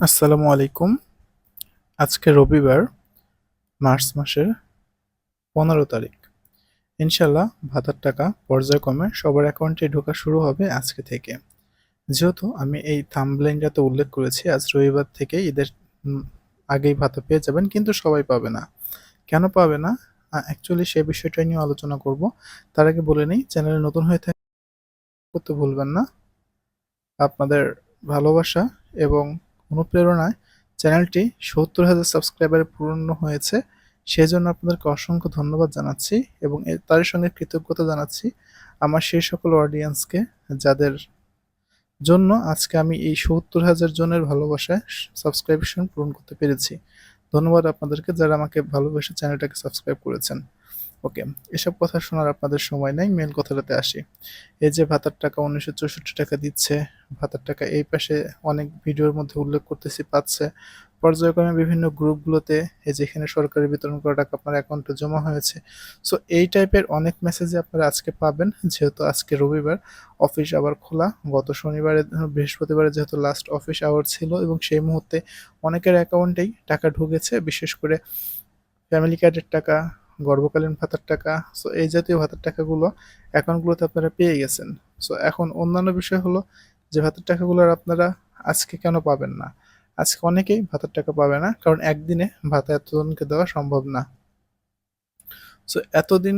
আসসালামু আলাইকুম। আজকে রবিবার, মার্চ মাসের 15 তারিখ। ইনশাল্লাহ ভাতার টাকা পর্যায়ক্রমে সবার অ্যাকাউন্টে ঢোকা শুরু হবে আজকে থেকে। যেহেতু আমি এই থাম্বনেইলটাতে উল্লেখ করেছি আজ রবিবার থেকে ঈদের আগেই ভাতা পেয়ে যাবেন, কিন্তু সবাই পাবে না। কেন পাবে না? অ্যাকচুয়ালি সে বিষয়টা নিয়ে আলোচনা করব। তার আগে বলে নেই, চ্যানেলে নতুন হয়ে করতে ভুলবেন না। আপনাদের ভালোবাসা এবং অনুপ্রেরণায় চ্যানেলটি ৭০,০০০ সাবস্ক্রাইবারে পূর্ণ হয়েছে। সেজন্য আপনাদেরকে অসংখ্য ধন্যবাদ জানাচ্ছি এবং তারই সঙ্গে কৃতজ্ঞতা জানাচ্ছি আমার সেই সকল অডিয়েন্সকে, যাদের জন্য আজকে আমি এই ৭০,০০০ জনের ভালোবাসায় সাবস্ক্রিপশন পূরণ করতে পেরেছি। ধন্যবাদ আপনাদেরকে যারা আমাকে ভালোবেসে চ্যানেলটাকে সাবস্ক্রাইব করেছেন। ওকে, এসব কথা শোনার আপনাদের সময় নাই, মেন কথাটাতে আসি। এই যে ভাতার টাকা ১৯৬৪ টাকা দিচ্ছে, ভাতার টাকা এই পাশে অনেক ভিডিওর মধ্যে উল্লেখ করতেছি পাচ্ছে। পর্যায়ক্রমে বিভিন্ন গ্রুপগুলোতে এই যে এখানে সরকারের বিতরণ করা টাকা আপনার অ্যাকাউন্টে জমা হয়েছে। সো এই টাইপের অনেক মেসেজই আপনারা আজকে পাবেন, যেহেতু আজকে রবিবার, অফিস আবার খোলা। গত শনিবারে বৃহস্পতিবারে যেহেতু লাস্ট অফিস আওয়ার ছিল এবং সেই মুহূর্তে অনেকের অ্যাকাউন্টেই টাকা ঢুকেছে, বিশেষ করে ফ্যামিলি কার্ডের টাকা, গর্ভকালীন ভাতার টাকা। সো এই জাতীয় ভাতার টাকাগুলো অ্যাকাউন্টগুলোতে আপনারা পেয়ে গেছেন। সো এখন অন্যান্য বিষয় হলো যে ভাতার টাকাগুলো আর আপনারা আজকে কেন পাবেন না? আজকে অনেকেই ভাতার টাকা পাবে না, কারণ একদিনে ভাতা এতজনকে দেওয়া সম্ভব না। সো এতদিন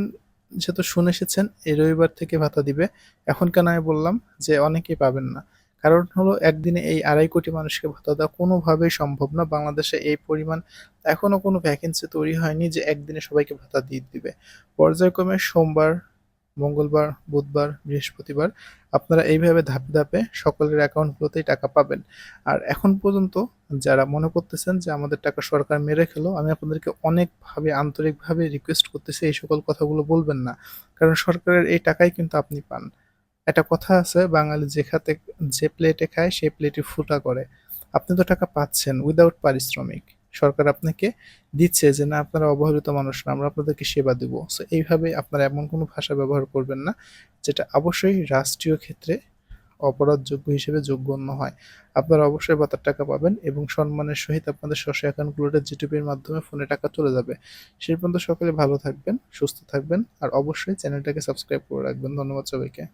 যেহেতু শুনে এসেছেন এই রবিবার থেকে ভাতা দিবে, এখন কেন আমি বললাম যে অনেকেই পাবেন না? কারণ হলো একদিনে এই ২.৫ কোটি মানুষকে ভাতা দেওয়া কোনোভাবেই সম্ভব না। বাংলাদেশে এই পরিমাণ এখনো কোনো ভ্যাকেন্সি তৈরি হয়নি যে একদিনে সবাইকে ভাতা দিয়ে দিবে। পর্যায়ক্রমে সোমবার, মঙ্গলবার, বুধবার, বৃহস্পতিবার আপনারা এইভাবে ধাপে ধাপে সকলের অ্যাকাউন্টগুলোতেই টাকা পাবেন। আর এখন পর্যন্ত যারা মনে করতেছেন যে আমাদের টাকা সরকার মেরে খেলো, আমি আপনাদেরকে অনেকভাবে আন্তরিকভাবে রিকোয়েস্ট করতেছি এই সকল কথাগুলো বলবেন না। কারণ সরকারের এই টাকাই কিন্তু আপনি পান। একটা কথা আছে, বাঙালি যে প্লেটে খায় সেই প্লেটই ফুটা করে। আপনি তো টাকা পাচ্ছেন উইদাউট পারিশ্রমিক। সরকার আপনাকে দিচ্ছে যে না, আপনারা অবহেলিত মানুষ না, আমরা আপনাদেরকে সেবা দিব। সো এইভাবে আপনারা এমন কোনো ভাষা ব্যবহার করবেন না যেটা অবশ্যই রাষ্ট্রীয় ক্ষেত্রে অপরাধযোগ্য হিসেবে গণ্য হয়। আপনারা অবশ্যই ভাতার টাকা পাবেন এবং সম্মানের সহিত আপনাদের স্ব অ্যাকাউন্টগুলোতে জিটিপির মাধ্যমে ফোনে টাকা চলে যাবে। সেই পর্যন্ত সকলে ভালো থাকবেন, সুস্থ থাকবেন আর অবশ্যই চ্যানেলটাকে সাবস্ক্রাইব করে রাখবেন। ধন্যবাদ সবাইকে।